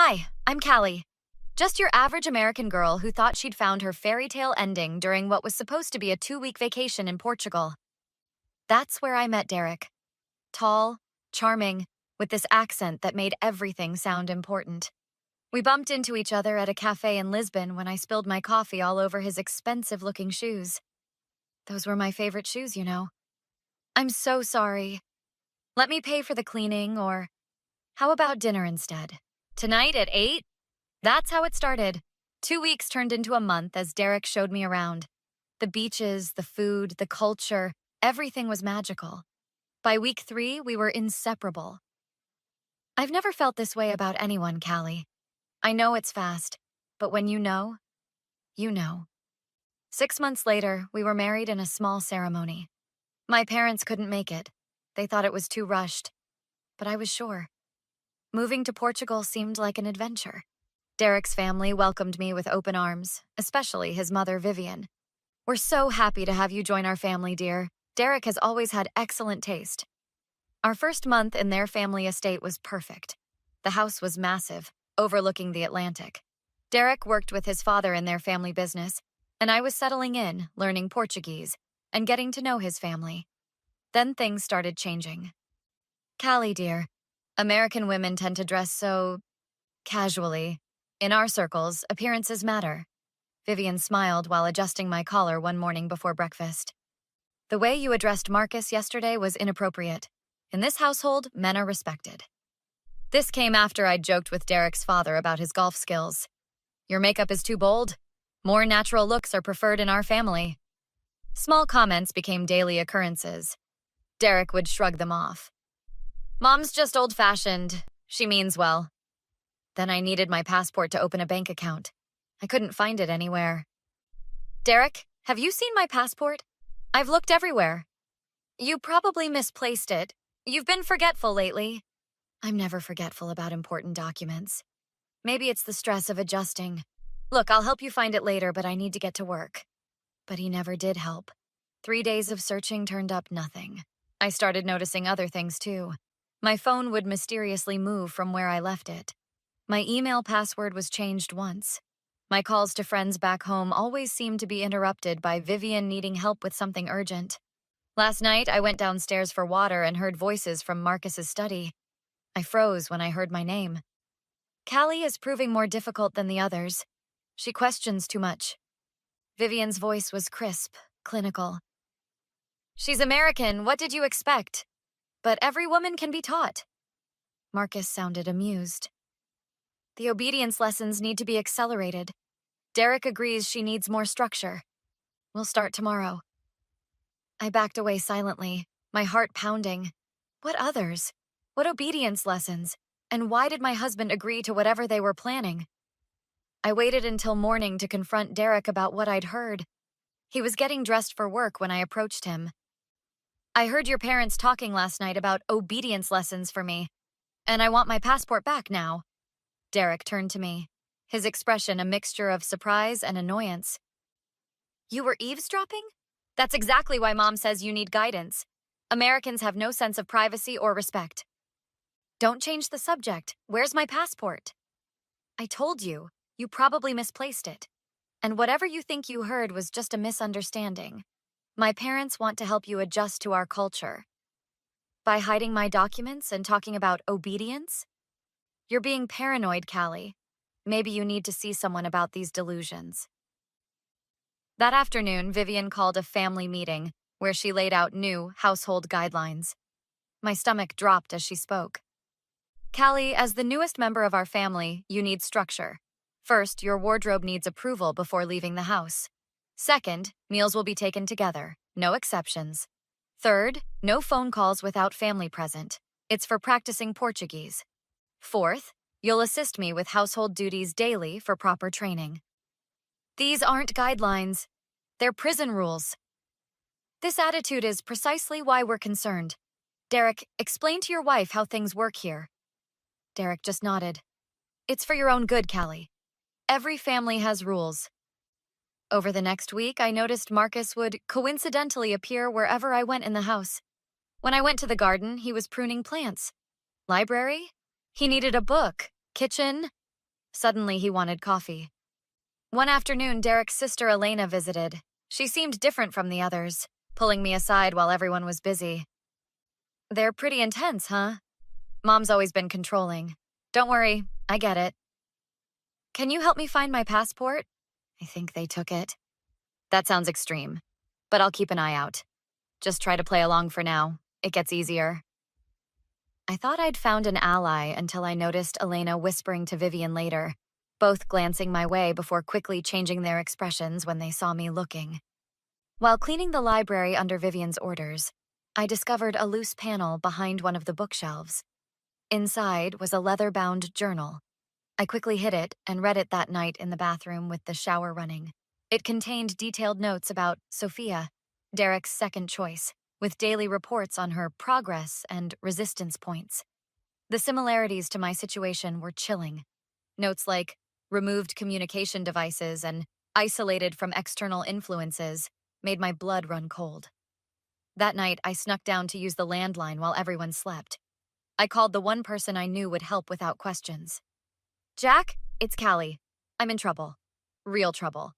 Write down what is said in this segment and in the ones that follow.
Hi, I'm Callie. Just your average American girl who thought she'd found her fairy tale ending during what was supposed to be a 2-week vacation in Portugal. That's where I met Derek. Tall, charming, with this accent that made everything sound important. We bumped into each other at a cafe in Lisbon when I spilled my coffee all over his expensive looking shoes. Those were my favorite shoes, you know. I'm so sorry. Let me pay for the cleaning, or how about dinner instead? Tonight at 8? That's how it started. 2 weeks turned into a month as Derek showed me around. The beaches, the food, the culture, everything was magical. By week 3, we were inseparable. I've never felt this way about anyone, Callie. I know it's fast, but when you know, you know. 6 months later, we were married in a small ceremony. My parents couldn't make it. They thought it was too rushed. But I was sure. Moving to Portugal seemed like an adventure. Derek's family welcomed me with open arms, especially his mother, Vivian. We're so happy to have you join our family, dear. Derek has always had excellent taste. Our first month in their family estate was perfect. The house was massive, overlooking the Atlantic. Derek worked with his father in their family business, and I was settling in, learning Portuguese, and getting to know his family. Then things started changing. Callie, dear, American women tend to dress so casually. In our circles, appearances matter. Vivian smiled while adjusting my collar one morning before breakfast. The way you addressed Marcus yesterday was inappropriate. In this household, men are respected. This came after I'd joked with Derek's father about his golf skills. Your makeup is too bold. More natural looks are preferred in our family. Small comments became daily occurrences. Derek would shrug them off. Mom's just old-fashioned. She means well. Then I needed my passport to open a bank account. I couldn't find it anywhere. Derek, have you seen my passport? I've looked everywhere. You probably misplaced it. You've been forgetful lately. I'm never forgetful about important documents. Maybe it's the stress of adjusting. Look, I'll help you find it later, but I need to get to work. But he never did help. 3 days of searching turned up nothing. I started noticing other things too. My phone would mysteriously move from where I left it. My email password was changed once. My calls to friends back home always seemed to be interrupted by Vivian needing help with something urgent. Last night, I went downstairs for water and heard voices from Marcus's study. I froze when I heard my name. Callie is proving more difficult than the others. She questions too much. Vivian's voice was crisp, clinical. She's American, what did you expect? But every woman can be taught. Marcus sounded amused. The obedience lessons need to be accelerated. Derek agrees she needs more structure. We'll start tomorrow. I backed away silently, my heart pounding. What others? What obedience lessons? And why did my husband agree to whatever they were planning? I waited until morning to confront Derek about what I'd heard. He was getting dressed for work when I approached him. I heard your parents talking last night about obedience lessons for me, and I want my passport back now. Derek turned to me, his expression a mixture of surprise and annoyance. You were eavesdropping? That's exactly why Mom says you need guidance. Americans have no sense of privacy or respect. Don't change the subject. Where's my passport? I told you. You probably misplaced it. And whatever you think you heard was just a misunderstanding. My parents want to help you adjust to our culture. By hiding my documents and talking about obedience? You're being paranoid, Callie. Maybe you need to see someone about these delusions. That afternoon, Vivian called a family meeting where she laid out new household guidelines. My stomach dropped as she spoke. Callie, as the newest member of our family, you need structure. First, your wardrobe needs approval before leaving the house. Second, meals will be taken together, no exceptions. Third, no phone calls without family present. It's for practicing Portuguese. Fourth, you'll assist me with household duties daily for proper training. These aren't guidelines. They're prison rules. This attitude is precisely why we're concerned. Derek, explain to your wife how things work here. Derek just nodded. It's for your own good, Callie. Every family has rules. Over the next week, I noticed Marcus would coincidentally appear wherever I went in the house. When I went to the garden, he was pruning plants. Library? He needed a book. Kitchen? Suddenly, he wanted coffee. One afternoon, Derek's sister Elena visited. She seemed different from the others, pulling me aside while everyone was busy. They're pretty intense, huh? Mom's always been controlling. Don't worry, I get it. Can you help me find my passport? I think they took it. That sounds extreme, but I'll keep an eye out. Just try to play along for now. It gets easier. I thought I'd found an ally until I noticed Elena whispering to Vivian later, both glancing my way before quickly changing their expressions when they saw me looking. While cleaning the library under Vivian's orders, I discovered a loose panel behind one of the bookshelves. Inside was a leather-bound journal. I quickly hid it and read it that night in the bathroom with the shower running. It contained detailed notes about Sophia, Derek's second choice, with daily reports on her progress and resistance points. The similarities to my situation were chilling. Notes like removed communication devices and isolated from external influences made my blood run cold. That night, I snuck down to use the landline while everyone slept. I called the one person I knew would help without questions. Jack, it's Callie. I'm in trouble. Real trouble.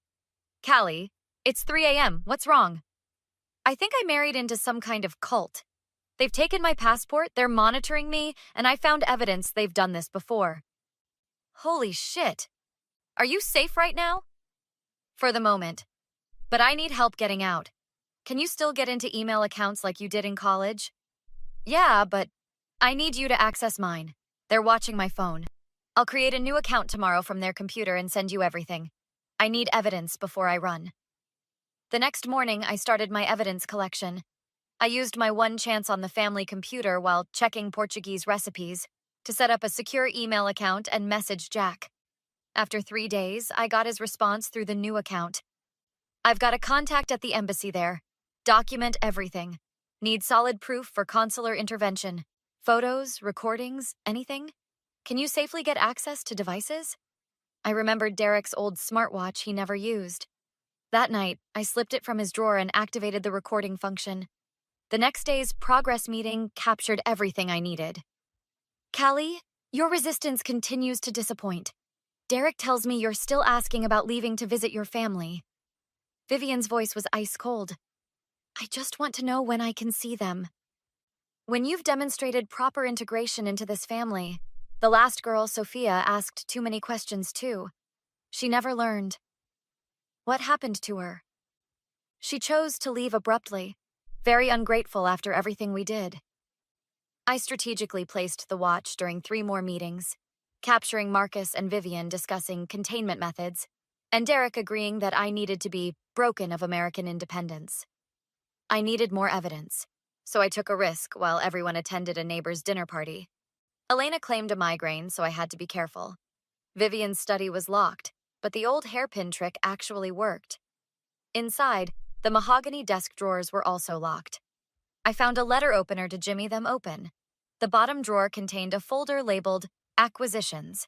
Callie, it's 3 a.m. What's wrong? I think I married into some kind of cult. They've taken my passport, they're monitoring me, and I found evidence they've done this before. Holy shit. Are you safe right now? For the moment. But I need help getting out. Can you still get into email accounts like you did in college? Yeah, but I need you to access mine. They're watching my phone. I'll create a new account tomorrow from their computer and send you everything. I need evidence before I run. The next morning, I started my evidence collection. I used my one chance on the family computer while checking Portuguese recipes to set up a secure email account and message Jack. After 3 days, I got his response through the new account. I've got a contact at the embassy there. Document everything. Need solid proof for consular intervention. Photos, recordings, anything? Can you safely get access to devices? I remembered Derek's old smartwatch he never used. That night, I slipped it from his drawer and activated the recording function. The next day's progress meeting captured everything I needed. Callie, your resistance continues to disappoint. Derek tells me you're still asking about leaving to visit your family. Vivian's voice was ice cold. I just want to know when I can see them. When you've demonstrated proper integration into this family, the last girl, Sophia, asked too many questions too. She never learned. What happened to her? She chose to leave abruptly, very ungrateful after everything we did. I strategically placed the watch during 3 more meetings, capturing Marcus and Vivian discussing containment methods, and Derek agreeing that I needed to be broken of American independence. I needed more evidence, so I took a risk while everyone attended a neighbor's dinner party. Elena claimed a migraine, so I had to be careful. Vivian's study was locked, but the old hairpin trick actually worked. Inside, the mahogany desk drawers were also locked. I found a letter opener to jimmy them open. The bottom drawer contained a folder labeled Acquisitions.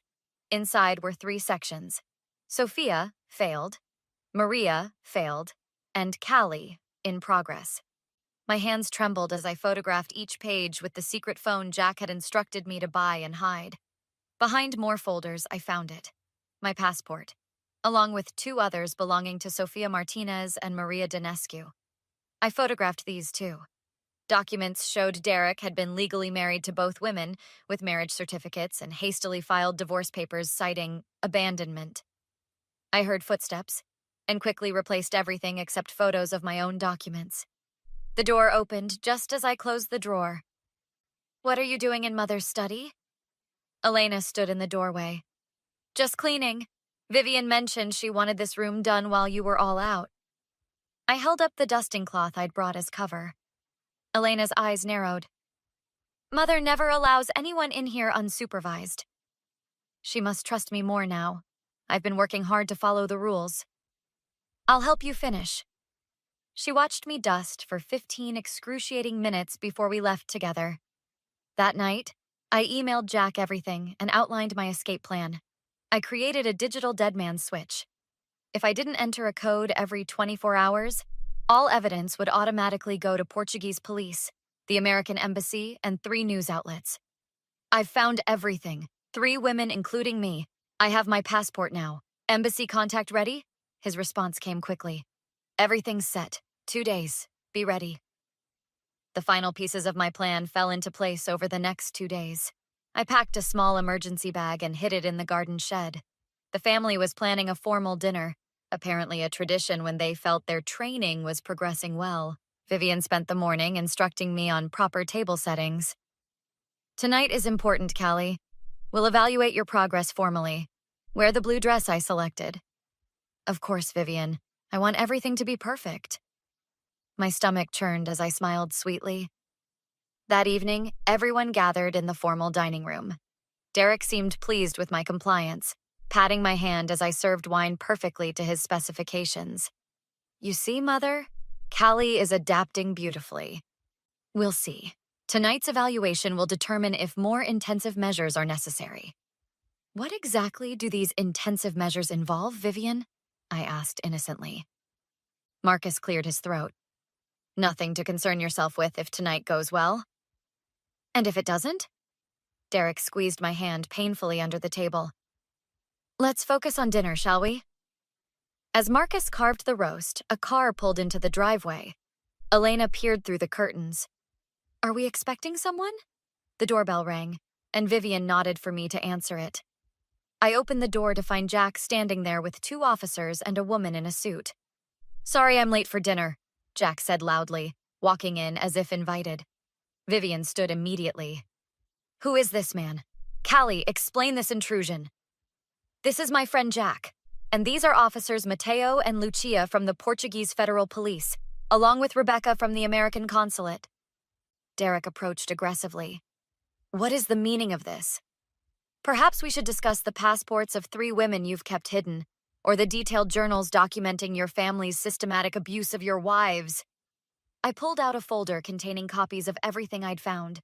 Inside were 3 sections. Sophia, failed. Maria, failed. And Callie, in progress. My hands trembled as I photographed each page with the secret phone Jack had instructed me to buy and hide. Behind more folders, I found it. My passport, along with 2 others belonging to Sofia Martinez and Maria Dinescu. I photographed these too. Documents showed Derek had been legally married to both women, with marriage certificates and hastily filed divorce papers citing abandonment. I heard footsteps, and quickly replaced everything except photos of my own documents. The door opened just as I closed the drawer. What are you doing in Mother's study? Elena stood in the doorway. Just cleaning. Vivian mentioned she wanted this room done while you were all out. I held up the dusting cloth I'd brought as cover. Elena's eyes narrowed. Mother never allows anyone in here unsupervised. She must trust me more now. I've been working hard to follow the rules. I'll help you finish. She watched me dust for 15 excruciating minutes before we left together. That night, I emailed Jack everything and outlined my escape plan. I created a digital deadman switch. If I didn't enter a code every 24 hours, all evidence would automatically go to Portuguese police, the American embassy, and 3 news outlets. I've found everything, 3 women including me, I have my passport now. Embassy contact ready? His response came quickly. Everything's set. 2 days. Be ready. The final pieces of my plan fell into place over the next 2 days. I packed a small emergency bag and hid it in the garden shed. The family was planning a formal dinner, apparently a tradition when they felt their training was progressing well. Vivian spent the morning instructing me on proper table settings. Tonight is important, Callie. We'll evaluate your progress formally. Wear the blue dress I selected. Of course, Vivian. I want everything to be perfect. My stomach churned as I smiled sweetly. That evening, everyone gathered in the formal dining room. Derek seemed pleased with my compliance, patting my hand as I served wine perfectly to his specifications. You see, Mother? Callie is adapting beautifully. We'll see. Tonight's evaluation will determine if more intensive measures are necessary. What exactly do these intensive measures involve, Vivian? I asked innocently. Marcus cleared his throat. Nothing to concern yourself with if tonight goes well. And if it doesn't? Derek squeezed my hand painfully under the table. Let's focus on dinner, shall we? As Marcus carved the roast, a car pulled into the driveway. Elena peered through the curtains. Are we expecting someone? The doorbell rang, and Vivian nodded for me to answer it. I opened the door to find Jack standing there with 2 officers and a woman in a suit. Sorry I'm late for dinner, Jack said loudly, walking in as if invited. Vivian stood immediately. Who is this man? Callie, explain this intrusion. This is my friend Jack, and these are officers Mateo and Lucia from the Portuguese Federal Police, along with Rebecca from the American Consulate. Derek approached aggressively. What is the meaning of this? Perhaps we should discuss the passports of 3 women you've kept hidden, or the detailed journals documenting your family's systematic abuse of your wives. I pulled out a folder containing copies of everything I'd found.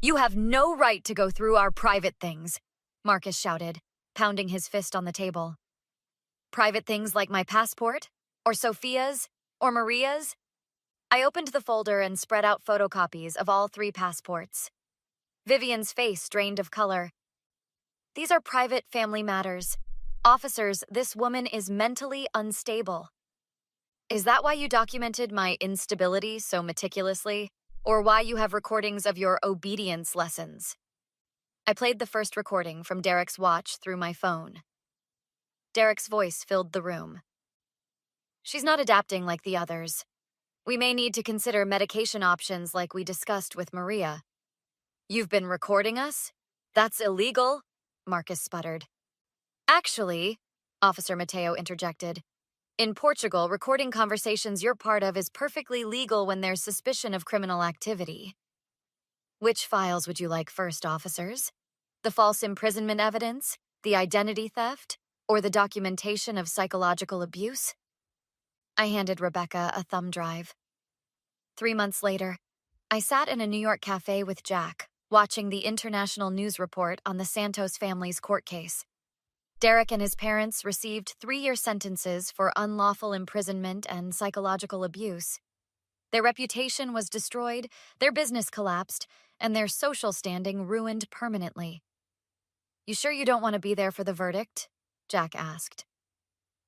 You have no right to go through our private things, Marcus shouted, pounding his fist on the table. Private things like my passport? Or Sophia's? Or Maria's? I opened the folder and spread out photocopies of all 3 passports. Vivian's face drained of color. These are private family matters. Officers, this woman is mentally unstable. Is that why you documented my instability so meticulously? Or why you have recordings of your obedience lessons? I played the first recording from Derek's watch through my phone. Derek's voice filled the room. She's not adapting like the others. We may need to consider medication options like we discussed with Maria. You've been recording us? That's illegal, Marcus sputtered. Actually, Officer Mateo interjected, in Portugal, recording conversations you're part of is perfectly legal when there's suspicion of criminal activity. Which files would you like first, officers? The false imprisonment evidence, the identity theft, or the documentation of psychological abuse? I handed Rebecca a thumb drive. 3 months later, I sat in a New York cafe with Jack, watching the international news report on the Santos family's court case. Derek and his parents received 3-year sentences for unlawful imprisonment and psychological abuse. Their reputation was destroyed, their business collapsed, and their social standing ruined permanently. You sure you don't want to be there for the verdict? Jack asked.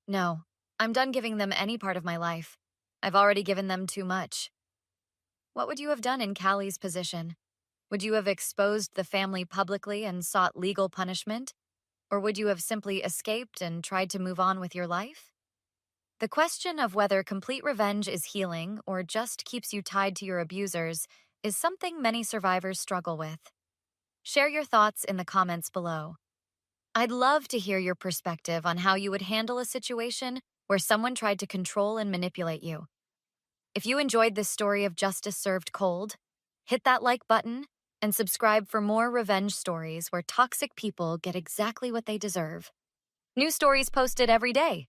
No, I'm done giving them any part of my life. I've already given them too much. What would you have done in Callie's position? Would you have exposed the family publicly and sought legal punishment? Or would you have simply escaped and tried to move on with your life? The question of whether complete revenge is healing or just keeps you tied to your abusers is something many survivors struggle with. Share your thoughts in the comments below. I'd love to hear your perspective on how you would handle a situation where someone tried to control and manipulate you. If you enjoyed this story of justice served cold, hit that like button and subscribe for more revenge stories where toxic people get exactly what they deserve. New stories posted every day.